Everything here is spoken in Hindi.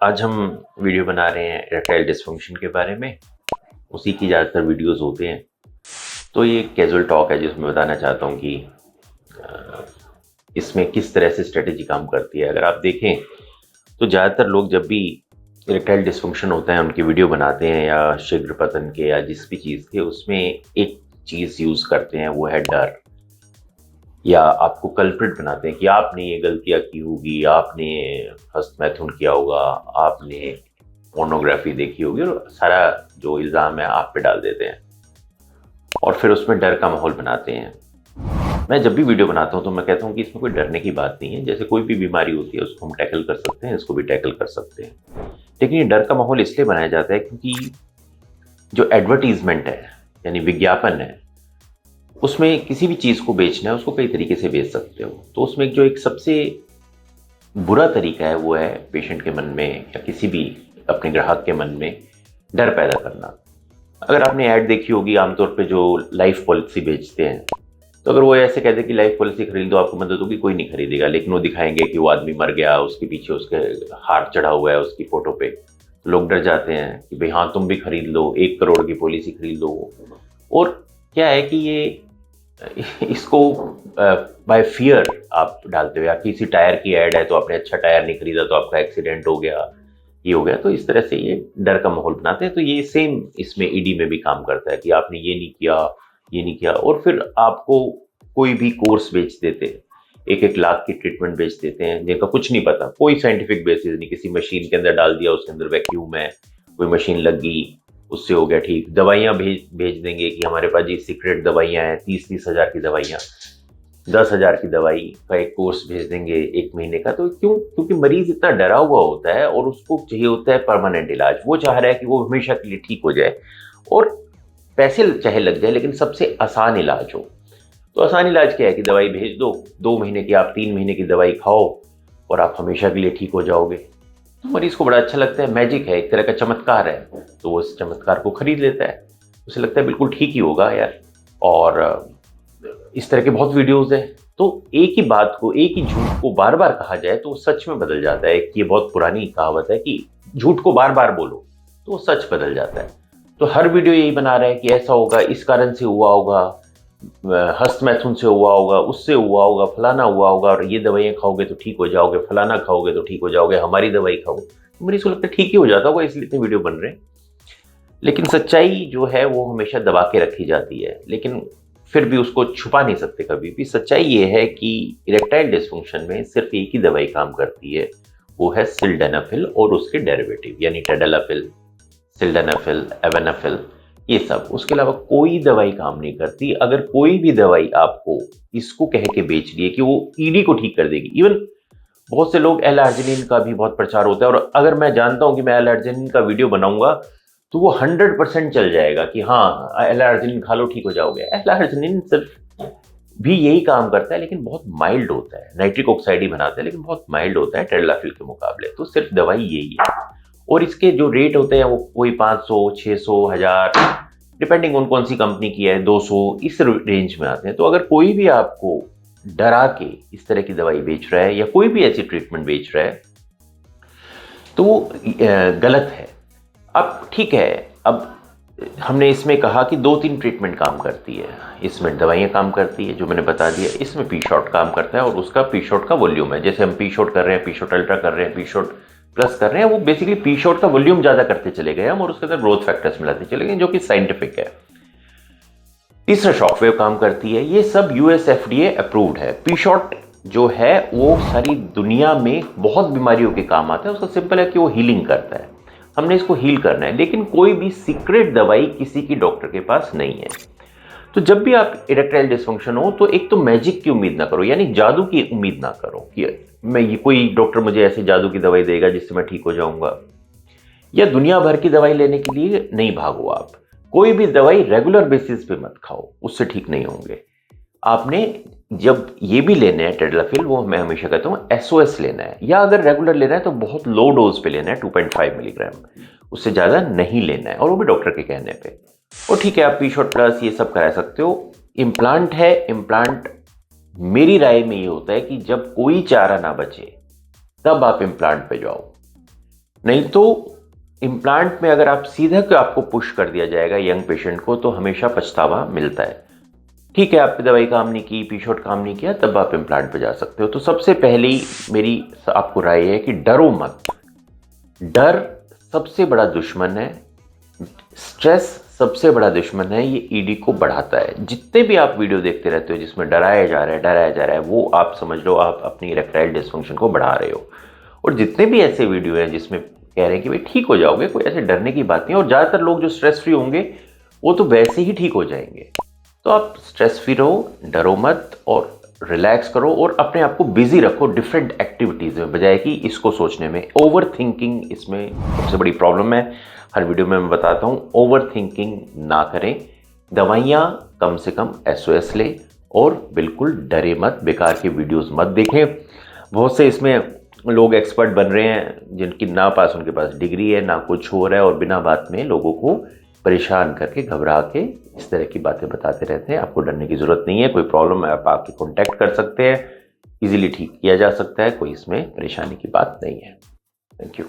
आज हम वीडियो बना रहे हैं इरेक्टाइल डिस्फंक्शन के बारे में। उसी की ज़्यादातर वीडियोस होते हैं। तो ये कैजुअल टॉक है जिसमें बताना चाहता हूँ कि इसमें किस तरह से स्ट्रेटेजी काम करती है। अगर आप देखें तो ज़्यादातर लोग जब भी इरेक्टाइल डिस्फंक्शन होता है उनकी वीडियो बनाते हैं या शीघ्र पतन के या जिस भी चीज़ के, उसमें एक चीज़ यूज़ करते हैं, वो है डर। या आपको कल्प्रिट बनाते हैं कि आपने ये गलतियां की होगी, आपने हस्तमैथुन किया होगा, आपने पोर्नोग्राफी देखी होगी, और सारा जो इल्ज़ाम है आप पे डाल देते हैं और फिर उसमें डर का माहौल बनाते हैं। मैं जब भी वीडियो बनाता हूं तो मैं कहता हूं कि इसमें कोई डरने की बात नहीं है। जैसे कोई भी बीमारी होती है उसको हम टैकल कर सकते हैं, इसको भी टैकल कर सकते हैं। लेकिन ये डर का माहौल इसलिए बनाया जाता है क्योंकि जो एडवर्टीजमेंट है, यानी विज्ञापन है, उसमें किसी भी चीज़ को बेचना है, उसको कई तरीके से बेच सकते हो। तो उसमें जो एक सबसे बुरा तरीका है वो है पेशेंट के मन में या किसी भी अपने ग्राहक के मन में डर पैदा करना। अगर आपने ऐड देखी होगी, आमतौर पे जो लाइफ पॉलिसी बेचते हैं, तो अगर वो ऐसे कहते हैं कि लाइफ पॉलिसी खरीद दो, आपको मदद होगी, कोई नहीं खरीदेगा। लेकिन वो दिखाएंगे कि वो आदमी मर गया, उसके पीछे उसके हार्ट चढ़ा हुआ है उसकी फोटो पे। लोग डर जाते हैं कि भाई हाँ तुम भी खरीद लो, 1 करोड़ की पॉलिसी खरीद लो। और क्या है कि ये इसको बाय फियर आप डालते हो, या किसी टायर की ऐड है तो आपने अच्छा टायर नहीं खरीदा तो आपका एक्सीडेंट हो गया, ये हो गया। तो इस तरह से ये डर का माहौल बनाते हैं। तो ये सेम इसमें ईडी में भी काम करता है कि आपने ये नहीं किया, ये नहीं किया, और फिर आपको कोई भी कोर्स बेच देते हैं, 1-1 लाख की ट्रीटमेंट बेच देते हैं जिनका कुछ नहीं पता, कोई साइंटिफिक बेसिस नहीं। किसी मशीन के अंदर डाल दिया, उसके अंदर वैक्यूम है, कोई मशीन लग गई, उससे हो गया ठीक। दवाइयाँ भेज भेज देंगे कि हमारे पास ये सीक्रेट दवाइयाँ हैं, 30-30 हज़ार की दवाइयाँ, 10,000 की दवाई का एक कोर्स भेज देंगे 1 महीने का। तो क्यों? क्योंकि मरीज इतना डरा हुआ होता है और उसको चाहिए होता है परमानेंट इलाज। वो चाह रहा है कि वो हमेशा के लिए ठीक हो जाए और पैसे चाहे लग जाए लेकिन सबसे आसान इलाज हो। तो आसान इलाज क्या है कि दवाई भेज दो, 2 महीने की, आप 3 महीने की दवाई खाओ और आप हमेशा के लिए ठीक हो जाओगे। तो मरीज को बड़ा अच्छा लगता है, मैजिक है, एक तरह का चमत्कार है। तो वो इस चमत्कार को खरीद लेता है, उसे लगता है बिल्कुल ठीक ही होगा यार। और इस तरह के बहुत वीडियोस हैं। तो एक ही बात को, एक ही झूठ को बार बार कहा जाए तो वो सच में बदल जाता है। ये बहुत पुरानी कहावत है कि झूठ को बार बार बोलो तो वो सच बदल जाता है। तो हर वीडियो यही बना रहा है कि ऐसा होगा, इस कारण से हुआ होगा, हस्तमैथुन से हुआ होगा, उससे हुआ होगा, फलाना हुआ होगा, और ये दवाइयाँ खाओगे तो ठीक हो जाओगे, फलाना खाओगे तो ठीक हो जाओगे, हमारी दवाई खाओ। तो मरीज को लगता है ठीक ही हो जाता होगा, इसलिए इतने वीडियो बन रहे हैं। लेकिन सच्चाई जो है वो हमेशा दबा के रखी जाती है, लेकिन फिर भी उसको छुपा नहीं सकते कभी भी। सच्चाई ये है कि इरेक्टाइल डिस्फंक्शन में सिर्फ एक ही दवाई काम करती है, वो है सिल्डेनाफिल और उसके डेरिवेटिव, यानी टेडलाफिल, सिल्डेनाफिल, एवेनाफिल, ये सब। उसके अलावा कोई दवाई काम नहीं करती। अगर कोई भी दवाई आपको इसको कह के बेच रही है कि वो ईडी को ठीक कर देगी, इवन बहुत से लोग एल आर्जिनिन का भी बहुत प्रचार होता है, और अगर मैं जानता हूं कि मैं एल आर्जिनिन का वीडियो बनाऊंगा तो वो 100% चल जाएगा कि हाँ एल आर्जिनिन खा लो ठीक हो जाओगे। एल आर्जिनिन सिर्फ भी यही काम करता है, लेकिन बहुत माइल्ड होता है। नाइट्रिक ऑक्साइड ही बनाता है लेकिन बहुत माइल्ड होता है टेडलाफिल के मुकाबले। तो सिर्फ दवाई यही है, और इसके जो रेट होते हैं वो कोई 500, 600, 1000, डिपेंडिंग ऑन कौन सी कंपनी की है, 200, इस रेंज में आते हैं। तो अगर कोई भी आपको डरा के इस तरह की दवाई बेच रहा है या कोई भी ऐसी ट्रीटमेंट बेच रहा है तो वो गलत है। अब ठीक है, अब हमने इसमें कहा कि 2-3 ट्रीटमेंट काम करती है, इसमें दवाइयाँ काम करती है जो मैंने बता दिया, इसमें पी शॉट काम करता है और उसका पी शॉट का वॉल्यूम है। जैसे हम पी शॉट कर रहे हैं, पी शॉट अल्ट्रा कर रहे हैं, पी शॉट प्लस कर रहे हैं, वो बेसिकली पी शॉट का वॉल्यूम ज़्यादा करते चले गए हम और उसके अंदर ग्रोथ फैक्टर्स मिलाते चले गए, जो कि साइंटिफिक है। तीसरा शॉकवेव काम करती है। ये सब यूएस एफडीए अप्रूव्ड है। पी शॉट जो है वो सारी दुनिया में बहुत बीमारियों के काम आता है। उसका सिंपल है कि वो हीलिंग करता है, हमने इसको हील करना है। लेकिन कोई भी सीक्रेट दवाई किसी की डॉक्टर के पास नहीं है। तो जब भी आप इरेक्टाइल डिस्फंक्शन हो तो एक तो मैजिक की उम्मीद ना करो, यानी जादू की उम्मीद ना करो कि मैं ये कोई डॉक्टर मुझे ऐसी जादू की दवाई देगा जिससे मैं ठीक हो जाऊंगा, या दुनिया भर की दवाई लेने के लिए नहीं भागो। आप कोई भी दवाई रेगुलर बेसिस पे मत खाओ, उससे ठीक नहीं होंगे। आपने जब ये भी लेना है टेडलाफिल, वो मैं हमेशा कहता हूँ एसओएस लेना है, या अगर रेगुलर लेना है तो बहुत लो डोज पे लेना है, 2.5 मिलीग्राम, उससे ज़्यादा नहीं लेना है, और वो भी डॉक्टर के कहने पे। और ठीक है, आप पी शॉट प्लस ये सब करा सकते हो। इम्प्लांट है, इम्प्लांट मेरी राय में ये होता है कि जब कोई चारा ना बचे तब आप इम्प्लांट पे जाओ, नहीं तो इम्प्लांट में अगर आप सीधा को आपको पुश कर दिया जाएगा यंग पेशेंट को, तो हमेशा पछतावा मिलता है। ठीक है, आपकी दवाई काम नहीं की, पी-शॉट काम नहीं किया, तब आप इम्प्लांट पे जा सकते हो। तो सबसे पहली मेरी आपको राय है कि डरो मत। डर सबसे बड़ा दुश्मन है, स्ट्रेस सबसे बड़ा दुश्मन है, ये ईडी को बढ़ाता है। जितने भी आप वीडियो देखते रहते हो जिसमें डराया जा रहा है, वो आप समझ लो आप अपनी इरेक्टाइल डिस्फंक्शन को बढ़ा रहे हो। और जितने भी ऐसे वीडियो हैं जिसमें कह रहे हैं कि भाई ठीक हो जाओगे, कोई ऐसे डरने की बात नहीं है, और ज़्यादातर लोग जो स्ट्रेस फ्री होंगे वो तो वैसे ही ठीक हो जाएंगे। तो आप स्ट्रेस फ्री रहो, डरो मत, और रिलैक्स करो, और अपने आप को बिजी रखो डिफरेंट एक्टिविटीज़ में, बजाय कि इसको सोचने में। ओवर थिंकिंग इसमें सबसे बड़ी प्रॉब्लम है। हर वीडियो में मैं बताता हूँ, ओवर थिंकिंग ना करें। दवाइयाँ कम से कम SOS ले, और बिल्कुल डरे मत, बेकार की वीडियोस मत देखें। बहुत से इसमें लोग एक्सपर्ट बन रहे हैं जिनकी ना पास उनके पास डिग्री है, ना कुछ हो रहा है, और बिना बात में लोगों को परेशान करके, घबरा के इस तरह की बातें बताते रहते हैं। आपको डरने की ज़रूरत नहीं है। कोई प्रॉब्लम है आप आके कॉन्टैक्ट कर सकते हैं, इजीली ठीक किया जा सकता है, कोई इसमें परेशानी की बात नहीं है। Thank you.